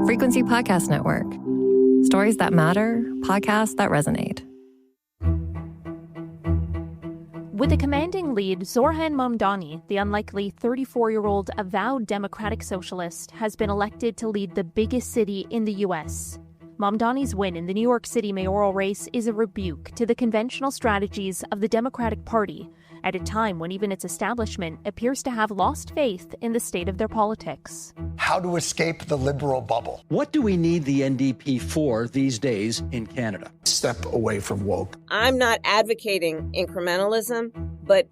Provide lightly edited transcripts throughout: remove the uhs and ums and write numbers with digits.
Frequency Podcast Network. Stories that matter, podcasts that resonate. With a commanding lead, Zohran Mamdani, the unlikely 34-year-old avowed democratic socialist, has been elected to lead the biggest city in the U.S. Mamdani's win in the New York City mayoral race is a rebuke to the conventional strategies of the Democratic Party at a time when even its establishment appears to have lost faith in the state of their politics. How to escape the liberal bubble. What do we need the NDP for these days in Canada? Step away from woke. I'm not advocating incrementalism, but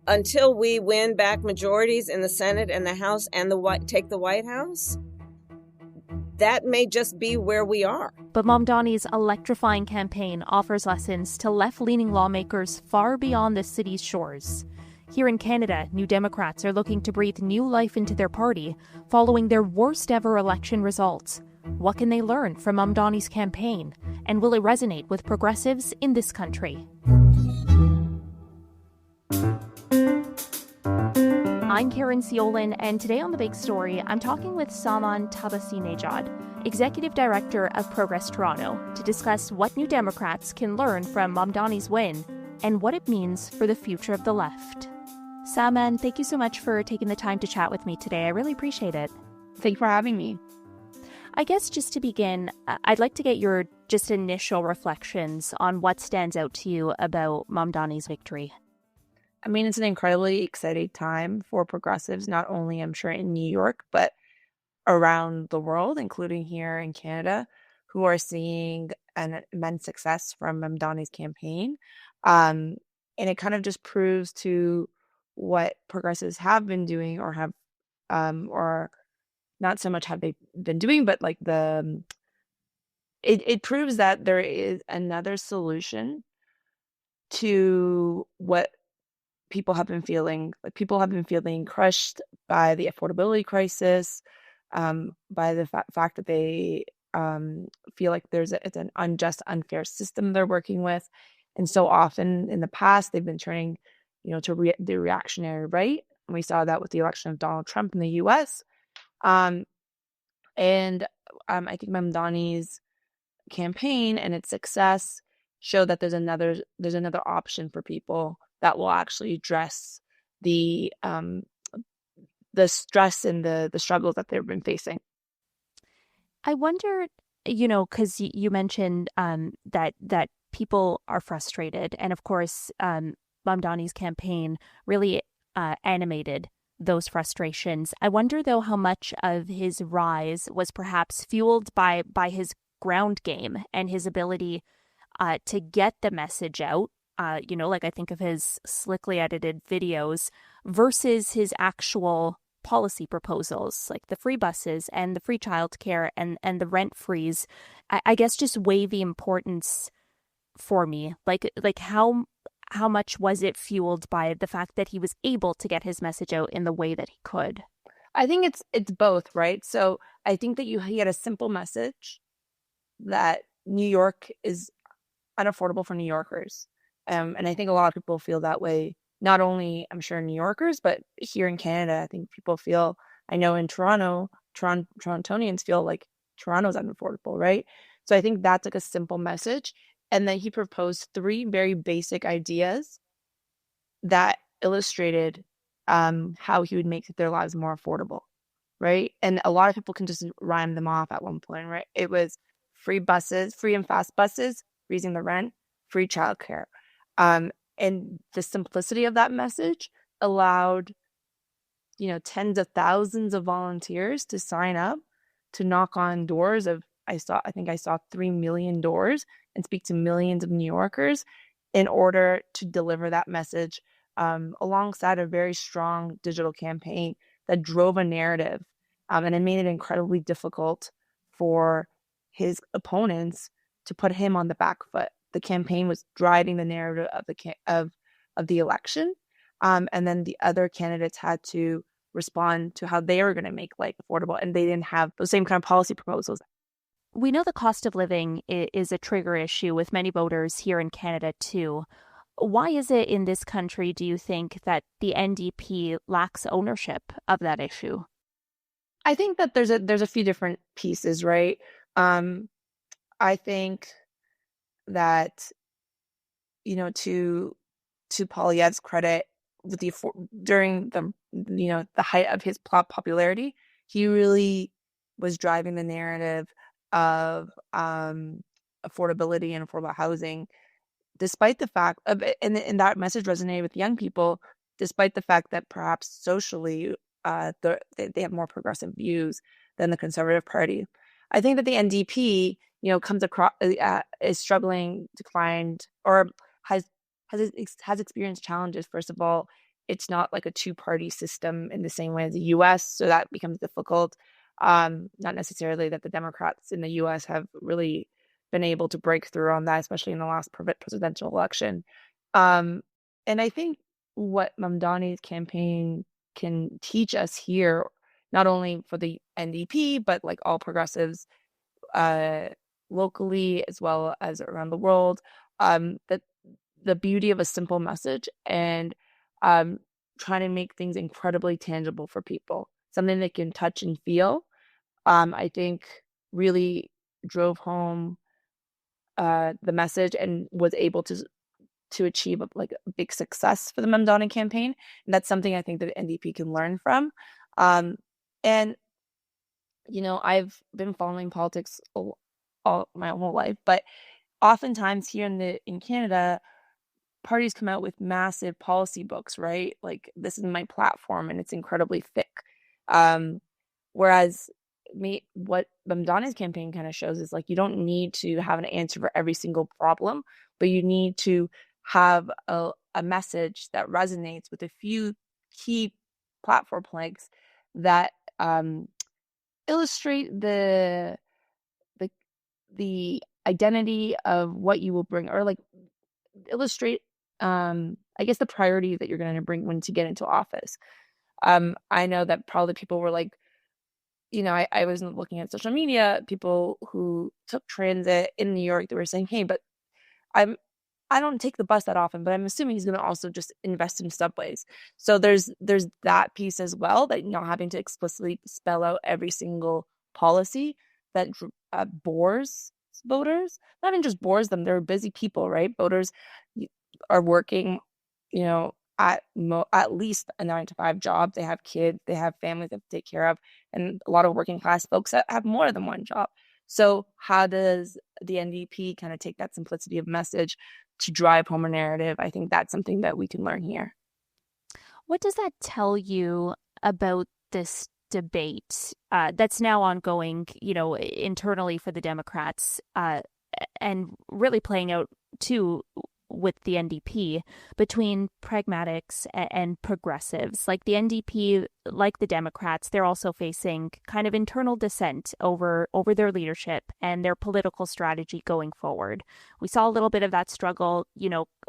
until we win back majorities in the Senate and the House and take the White House, that may just be where we are. But Mamdani's electrifying campaign offers lessons to left-leaning lawmakers far beyond the city's shores. Here in Canada, New Democrats are looking to breathe new life into their party following their worst-ever election results. What can they learn from Mamdani's campaign? And will it resonate with progressives in this country? I'm Caryn Ceolin, and today on The Big Story, I'm talking with Saman Tabasinejad, Executive Director of Progress Toronto, to discuss what New Democrats can learn from Mamdani's win and what it means for the future of the left. Saman, thank you so much for taking the time to chat with me today. I really appreciate it. Thank you for having me. I guess just to begin, I'd like to get your just initial reflections on what stands out to you about Mamdani's victory. I mean, it's an incredibly exciting time for progressives, not only, I'm sure, in New York, but around the world, including here in Canada, who are seeing an immense success from Mamdani's campaign. And it kind of just proves to what progressives have been doing or have, or not so much have they been doing, but like it proves that there is another solution to what people have been feeling. Like, people have been feeling crushed by the affordability crisis, by the fact that they feel like it's an unjust, unfair system they're working with. And so often in the past, they've been turning, to the reactionary right. And we saw that with the election of Donald Trump in the U.S. I think Mamdani's campaign and its success show that there's another option for people that will actually address the stress and the struggles that they've been facing. I wonder, because you mentioned that people are frustrated, and of course, Mamdani's campaign really animated those frustrations. I wonder, though, how much of his rise was perhaps fueled by his ground game and his ability to get the message out. I think of his slickly edited videos versus his actual policy proposals, like the free buses and the free childcare and the rent freeze. I guess just weigh the importance for me. Like how much was it fueled by the fact that he was able to get his message out in the way that he could? I think it's both, right? So I think that he had a simple message that New York is unaffordable for New Yorkers. And I think a lot of people feel that way, not only, I'm sure, New Yorkers, but here in Canada. I think people feel, I know in Toronto, Torontonians feel like Toronto's unaffordable, right? So I think that's like a simple message. And then he proposed 3 very basic ideas that illustrated how he would make their lives more affordable, right? And a lot of people can just rhyme them off at one point, right? It was free buses, free and fast buses, raising the rent, free childcare. And the simplicity of that message allowed, tens of thousands of volunteers to sign up, to knock on doors of, I think I saw 3 million doors and speak to millions of New Yorkers in order to deliver that message, alongside a very strong digital campaign that drove a narrative. And it made it incredibly difficult for his opponents to put him on the back foot. The campaign was driving the narrative of the election, and then the other candidates had to respond to how they were going to make life affordable, and they didn't have the same kind of policy proposals. We know the cost of living is a trigger issue with many voters here in Canada too. Why is it in this country, do you think, that the NDP lacks ownership of that issue? I think that there's a few different pieces, right? I think that, to Poilievre's credit, with during the height of his popularity, he really was driving the narrative of affordability and affordable housing, despite the fact of, and that message resonated with young people, despite the fact that perhaps socially, they have more progressive views than the Conservative Party. I think that the NDP, comes across is struggling to find, or has experienced challenges. First of all, it's not like a two-party system in the same way as the U.S., so that becomes difficult. Not necessarily that the Democrats in the U.S. have really been able to break through on that, especially in the last presidential election. And I think what Mamdani's campaign can teach us here, not only for the NDP, but like all progressives locally as well as around the world, that the beauty of a simple message and trying to make things incredibly tangible for people, something they can touch and feel, I think really drove home the message and was able to achieve a big success for the Mamdani campaign. And that's something I think that the NDP can learn from. And I've been following politics all my whole life, but oftentimes here in Canada, parties come out with massive policy books, right? Like, this is my platform, and it's incredibly thick. Whereas what Mamdani's campaign kind of shows is, like, you don't need to have an answer for every single problem, but you need to have a message that resonates with a few key platform planks that illustrate the identity of what you will bring, or like illustrate I guess the priority that you're going to bring when to get into office. I know that probably people were like, I was looking at social media, people who took transit in New York, they were saying, hey, but I don't take the bus that often, but I'm assuming he's going to also just invest in subways. So there's that piece as well, that not having to explicitly spell out every single policy that bores voters. Not even just bores them, they're busy people, right? Voters are working, at least a 9-to-5 job. They have kids, they have families they have to take care of, and a lot of working class folks that have more than one job. So how does the NDP kind of take that simplicity of message to drive home a narrative? I think that's something that we can learn here. What does that tell you about this debate that's now ongoing, internally for the Democrats, and really playing out too with the NDP, between pragmatics and progressives? Like the NDP, like the Democrats, they're also facing kind of internal dissent over their leadership and their political strategy going forward. We saw a little bit of that struggle,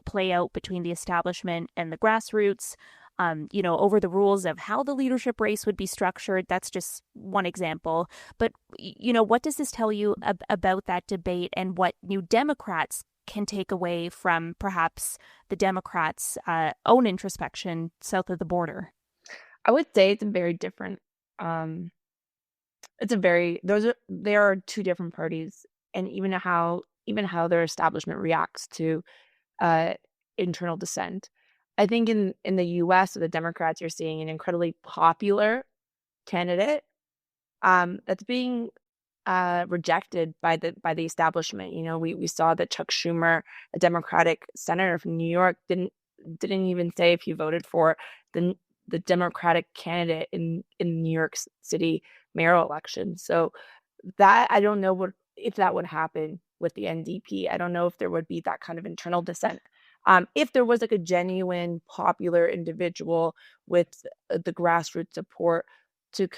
play out between the establishment and the grassroots, over the rules of how the leadership race would be structured. That's just one example. But, what does this tell you about that debate, and what New Democrats can take away from perhaps the Democrats' own introspection south of the border? I would say it's a very different. There are two different parties, and even how their establishment reacts to internal dissent. I think in the U.S. with the Democrats, you're seeing an incredibly popular candidate that's being rejected by the establishment. We saw that Chuck Schumer, a Democratic senator from New York, didn't even say if he voted for the Democratic candidate in New York City mayoral election. So that, I don't know if that would happen with the NDP. I don't know if there would be that kind of internal dissent. If there was like a genuine popular individual with the grassroots support to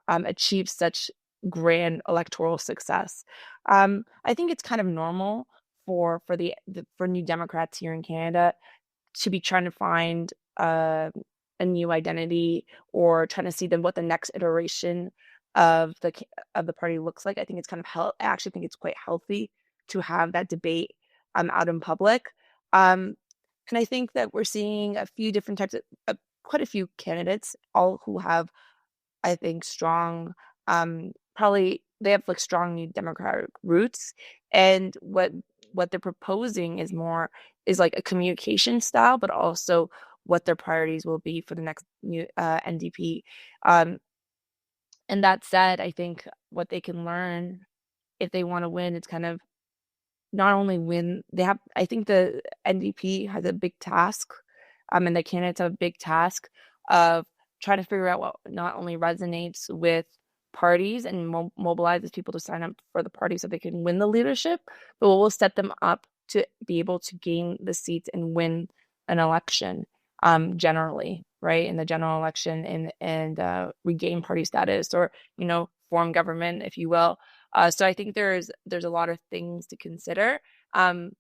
achieve such grand electoral success, I think it's kind of normal for New Democrats here in Canada to be trying to find a new identity, or trying to see what the next iteration of the party looks like. I think it's kind of I actually think it's quite healthy to have that debate out in public. And I think that we're seeing a few different types of quite a few candidates, all who have I think, strong, probably they have like strong New Democratic roots, and what they're proposing is like a communication style, but also what their priorities will be for the next new NDP. Um, and that said, I think what they can learn if they want to win is kind of not only win, I think the NDP has a big task, and the candidates have a big task of trying to figure out what not only resonates with parties and mobilizes people to sign up for the party so they can win the leadership, but what will set them up to be able to gain the seats and win an election, generally, right, in the general election, and regain party status, or form government, if you will. So I think there's a lot of things to consider, and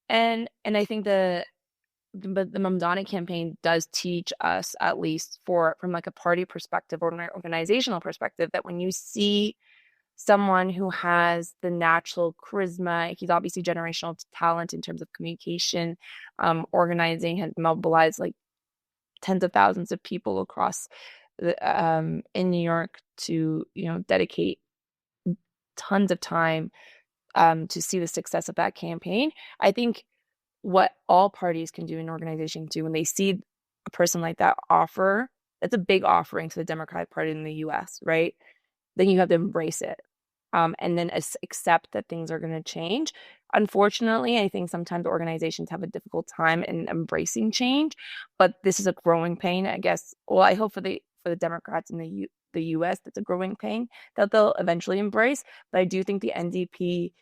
I think the Mamdani campaign does teach us, at least from like a party perspective or an organizational perspective, that when you see someone who has the natural charisma, he's obviously generational talent in terms of communication, organizing, has mobilized like tens of thousands of people across in New York to dedicate tons of time to see the success of that campaign. I think what all parties can do, an organization do, when they see a person like that that's a big offering to the Democratic Party in the US, right? Then you have to embrace it, and then accept that things are going to change. Unfortunately, I think sometimes organizations have a difficult time in embracing change, but this is a growing pain, I guess. Well, I hope for the Democrats in the US, that's a growing pain that they'll eventually embrace. But I do think the NDP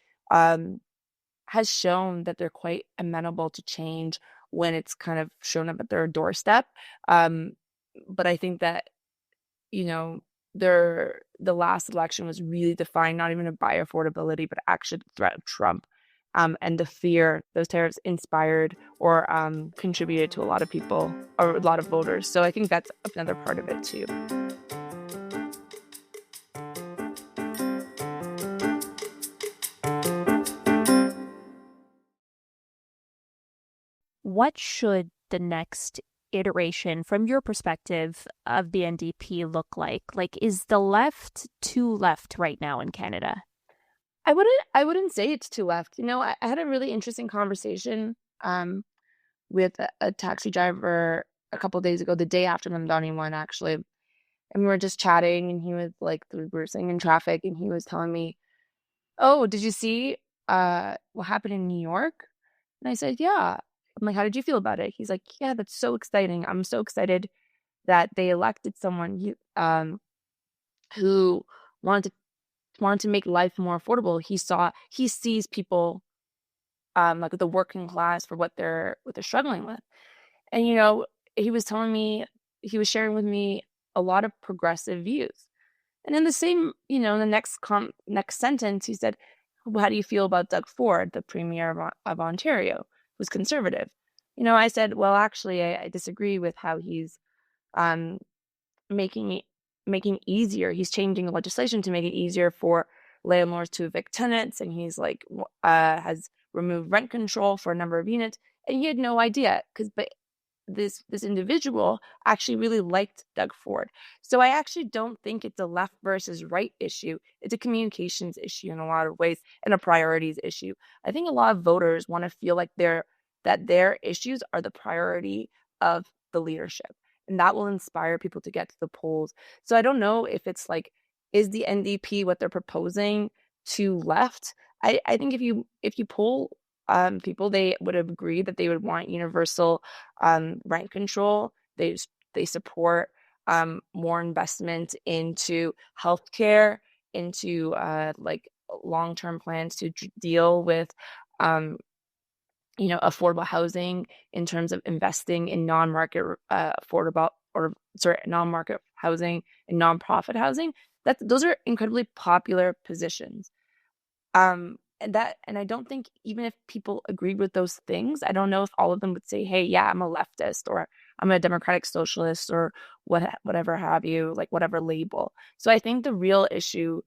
has shown that they're quite amenable to change when it's kind of shown up at their doorstep. But I think that, the last election was really defined not even by affordability, but actually the threat of Trump, and the fear those tariffs inspired or contributed to a lot of people or a lot of voters. So I think that's another part of it too. What should the next iteration, from your perspective, of the NDP look like? Like, is the left too left right now in Canada? I wouldn't say it's too left. I had a really interesting conversation with a taxi driver a couple of days ago, the day after Mamdani won, actually. And we were just chatting, and he was like, we were sitting in traffic, and he was telling me, "Oh, did you see what happened in New York?" And I said, "Yeah." I'm like, "How did you feel about it?" He's like, "Yeah, that's so exciting. I'm so excited that they elected someone who wanted to make life more affordable." He sees people like the working class for what they're struggling with. And he was telling me, he was sharing with me a lot of progressive views. And in the same, in the next sentence, he said, "Well, how do you feel about Doug Ford, the premier of Ontario, who's conservative?" I said, "Well, actually, I disagree with how he's making easier. He's changing legislation to make it easier for landlords to evict tenants, and he's like has removed rent control for a number of units." And he had no idea, but this individual actually really liked Doug Ford. So I actually don't think it's a left versus right issue. It's a communications issue in a lot of ways, and a priorities issue. I think a lot of voters want to feel like their issues are the priority of the leadership, and that will inspire people to get to the polls. So I don't know if it's like, is the NDP, what they're proposing, too left? I think if you poll people, they would agree that they would want universal rent control. They support more investment into healthcare, into like long-term plans to deal with affordable housing, in terms of investing in non-market non-market housing and nonprofit housing. Those are incredibly popular positions. And I don't think, even if people agreed with those things, I don't know if all of them would say, "Hey, yeah, I'm a leftist," or "I'm a democratic socialist," or whatever have you, like whatever label. So I think the real issue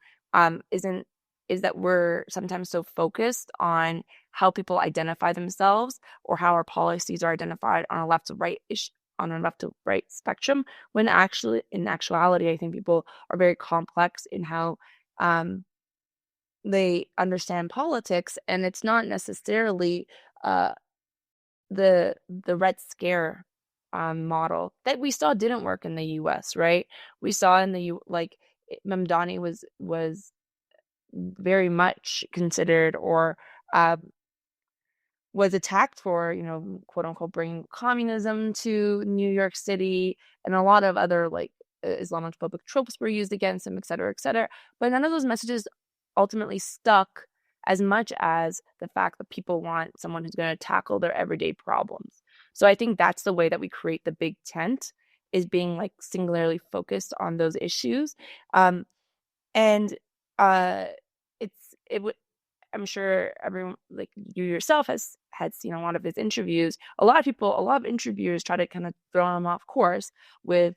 is that we're sometimes so focused on how people identify themselves, or how our policies are identified on a left to right on a left to right spectrum, when actually, in actuality, I think people are very complex in how they understand politics, and it's not necessarily uh, the Red Scare model that we saw didn't work in the U.S. Right? We saw in the Mamdani was very much considered or was attacked for, quote unquote, bringing communism to New York City, and a lot of other Islamophobic tropes were used against him, et cetera, et cetera. But none of those messages ultimately stuck as much as the fact that people want someone who's going to tackle their everyday problems. So I think that's the way that we create the big tent, is being singularly focused on those issues. And I'm sure everyone, like you yourself, had seen a lot of his interviews. A lot of interviewers try to kind of throw him off course with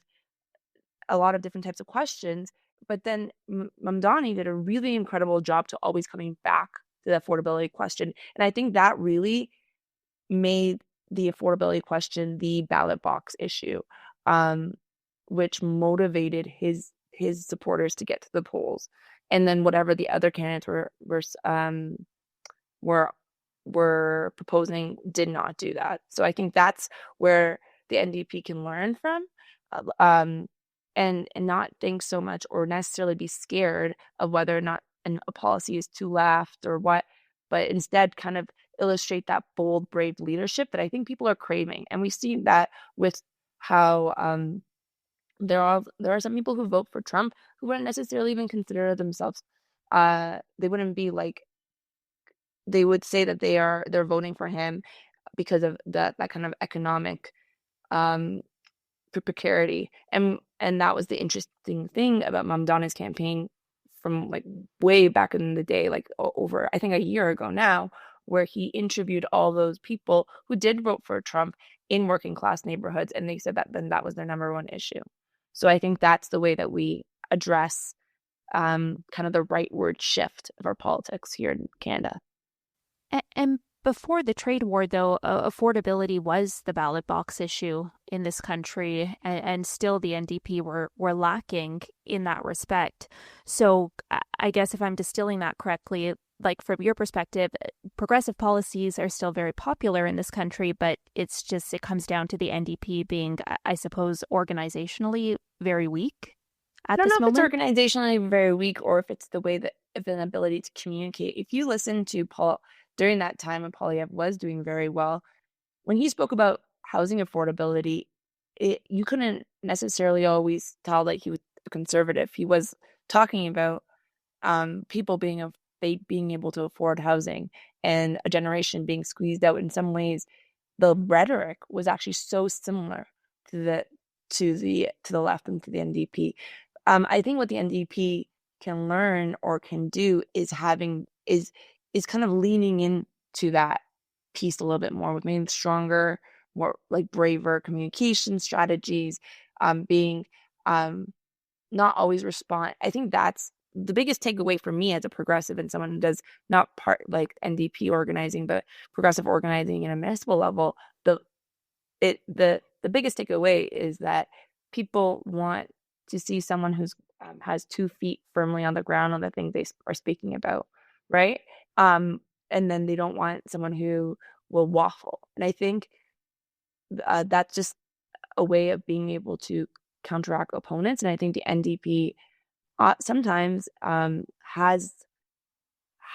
a lot of different types of questions. But then Mamdani did a really incredible job to always coming back to the affordability question. And I think that really made the affordability question the ballot box issue, which motivated his supporters to get to the polls. And then whatever the other candidates were proposing did not do that. So I think that's where the NDP can learn from, and not think so much or necessarily be scared of whether or not a policy is too left or what, but instead kind of illustrate that bold, brave leadership that I think people are craving. And we see that with how there are some people who vote for Trump who wouldn't necessarily even consider themselves. They wouldn't be they would say that they're voting for him because of that kind of economic precarity. And that was the interesting thing about Mamdani's campaign from way back in the day, over I think a year ago now, where he interviewed all those people who did vote for Trump in working class neighborhoods, and they said that then that was their number one issue. So I think that's the way that we address kind of the rightward shift of our politics here in Canada. And before the trade war, though, affordability was the ballot box issue in this country, and still the NDP were lacking in that respect. So I guess if I'm distilling that correctly, from your perspective, progressive policies are still very popular in this country, but it comes down to the NDP being, I suppose, organizationally very weak at this moment. I don't know if it's organizationally very weak or if it's the way that if an ability to communicate. If you listen to Paul during that time when Poilievre was doing very well, when he spoke about housing affordability, you couldn't necessarily always tell that he was a conservative. He was talking about people being able to afford housing and a generation being squeezed out. In some ways, the rhetoric was actually so similar to the left and to the NDP. I think what the NDP can learn or can do is kind of leaning into that piece a little bit more with maybe stronger, more braver communication strategies, being not always respond. I think that's the biggest takeaway for me as a progressive and someone who does not part NDP organizing, but progressive organizing in a municipal level. The biggest takeaway is that people want to see someone who's has 2 feet firmly on the ground on the thing they are speaking about, right? And then they don't want someone who will waffle. And I think that's just a way of being able to counteract opponents. And I think the NDP sometimes has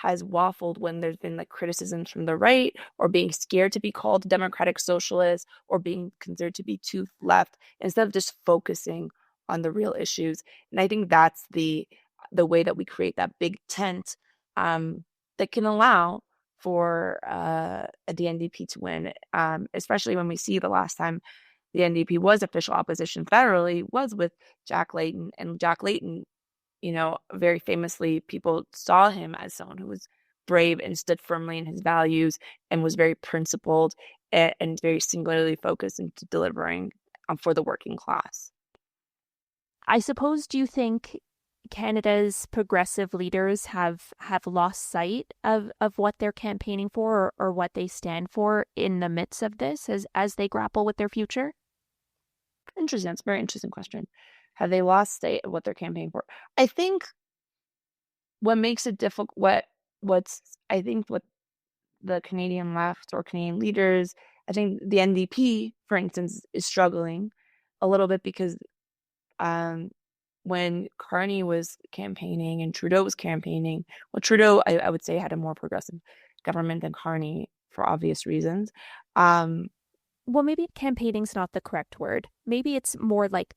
waffled when there's been criticisms from the right, or being scared to be called democratic socialist, or being considered to be too left, instead of just focusing on the real issues. And I think that's the way that we create that big tent that can allow for the NDP to win, especially when we see the last time the NDP was official opposition federally was with Jack Layton. And Jack Layton, very famously, people saw him as someone who was brave and stood firmly in his values and was very principled and very singularly focused into delivering for the working class. I suppose, do you think Canada's progressive leaders have lost sight of what they're campaigning for or what they stand for in the midst of this as they grapple with their future? interesting. That's a very interesting question. Have they lost sight of what they're campaigning for? I think what makes it difficult, what the Canadian left or Canadian leaders, I think the NDP, for instance, is struggling a little bit because when Carney was campaigning and Trudeau was campaigning, well, Trudeau, I would say, had a more progressive government than Carney for obvious reasons. Well, maybe campaigning's not the correct word. Maybe it's more like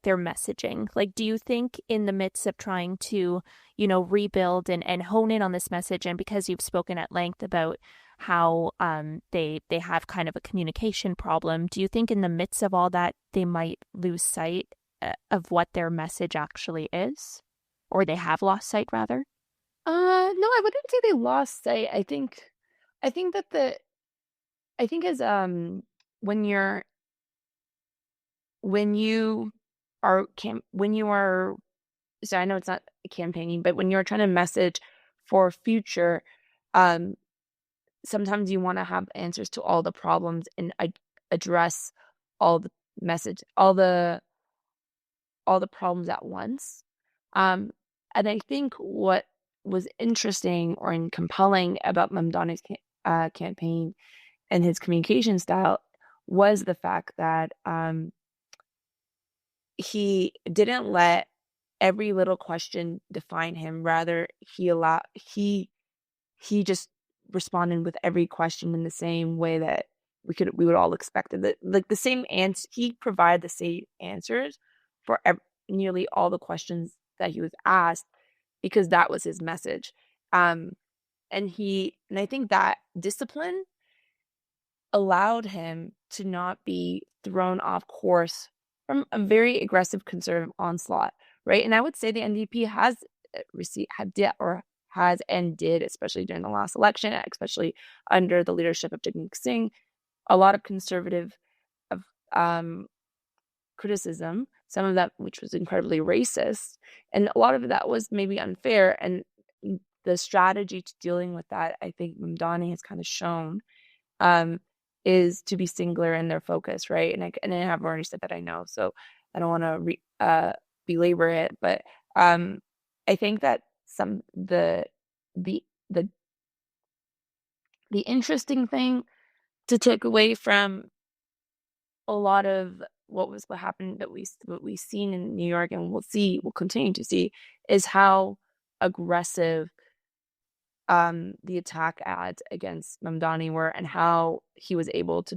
their messaging. Like, do you think in the midst of trying to, rebuild and hone in on this message, and because you've spoken at length about how they have kind of a communication problem, do you think in the midst of all that they might lose sight of what their message actually is, or they have lost sight rather? No, I wouldn't say they lost sight. I think that as when you are, so I know it's not campaigning, but when you're trying to message for future, sometimes you want to have answers to all the problems and address all the problems at once. And I think what was interesting or compelling about Mamdani's campaign and his communication style was the fact that he didn't let every little question define him. Rather, he just responded with every question in the same way that we would all expect it. Like the same answer, he provided the same answers for nearly all the questions that he was asked, because that was his message. And I think that discipline allowed him to not be thrown off course from a very aggressive conservative onslaught, right? And I would say the NDP has and did, especially during the last election, especially under the leadership of Jagmeet Singh, a lot of conservative criticism, some of that which was incredibly racist, and a lot of that was maybe unfair. And the strategy to dealing with that, I think Mamdani has kind of shown, is to be singular in their focus, right? And I have already said that, I know, so I don't want to belabor it, but I think that the interesting thing to take away from a lot of what happened that we've seen in New York, and we'll continue to see, is how aggressive the attack ads against Mamdani were, and how he was able to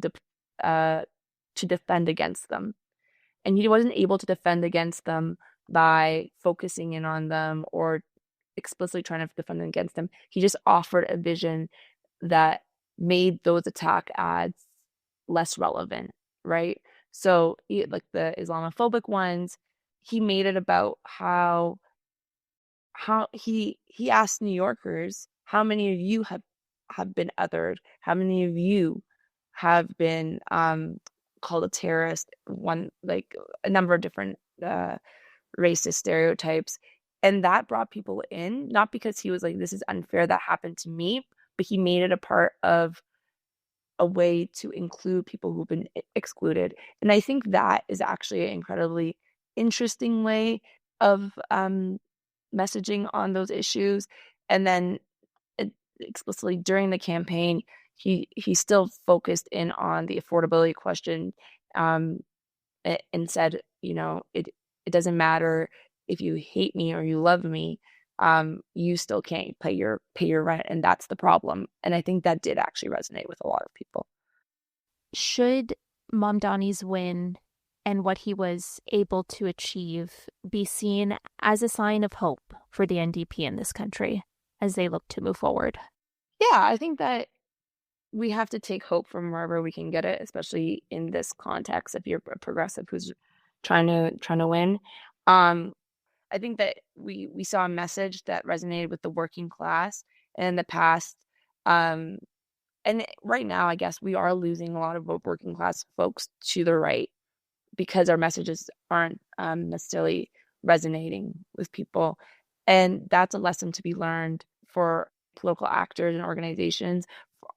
defend against them. And he wasn't able to defend against them by focusing in on them or explicitly trying to defend against them. He just offered a vision that made those attack ads less relevant, right? So, like the Islamophobic ones, he made it about how he asked New Yorkers, how many of you have been othered? How many of you have been called a terrorist? Like a number of different racist stereotypes. And that brought people in, not because he was like, this is unfair that happened to me, but he made it a part of a way to include people who've been excluded. And I think that is actually an incredibly interesting way of messaging on those issues. And then explicitly during the campaign, he still focused in on the affordability question, and said, it doesn't matter if you hate me or you love me, you still can't pay your rent, and that's the problem. And I think that did actually resonate with a lot of people. Should Mamdani's win and what he was able to achieve be seen as a sign of hope for the NDP in this country as they look to move forward? Yeah, I think that we have to take hope from wherever we can get it, especially in this context. If you're a progressive who's trying to win, I think that we saw a message that resonated with the working class in the past. And right now, I guess we are losing a lot of working class folks to the right because our messages aren't necessarily resonating with people. And that's a lesson to be learned for political actors and organizations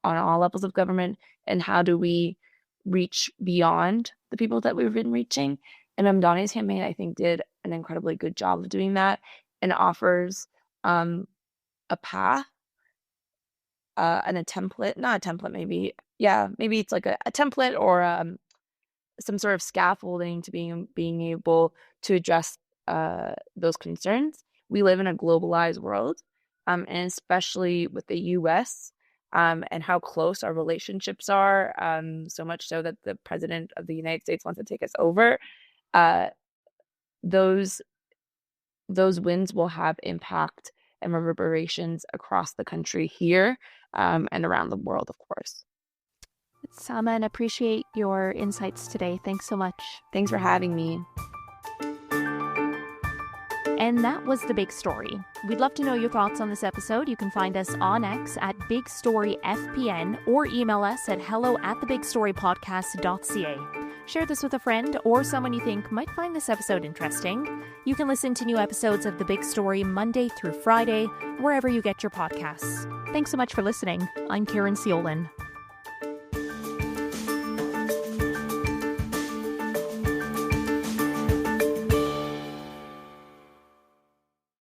on all levels of government. And how do we reach beyond the people that we've been reaching. And Mamdani's campaign, I think, did an incredibly good job of doing that and offers a path and a template, not a template, maybe. Yeah, maybe it's like a template or some sort of scaffolding to being able to address those concerns. We live in a globalized world, and especially with the U.S., and how close our relationships are, so much so that the president of the United States wants to take us over. Those wins will have impact and reverberations across the country here, and around the world, of course. Saman, appreciate your insights today. Thanks so much. Thanks for having me. And that was The Big Story. We'd love to know your thoughts on this episode. You can find us on X at BigStoryFPN or email us at hello@thebigstorypodcast.ca. Share this with a friend or someone you think might find this episode interesting. You can listen to new episodes of The Big Story Monday through Friday, wherever you get your podcasts. Thanks so much for listening. I'm Caryn Ceolin.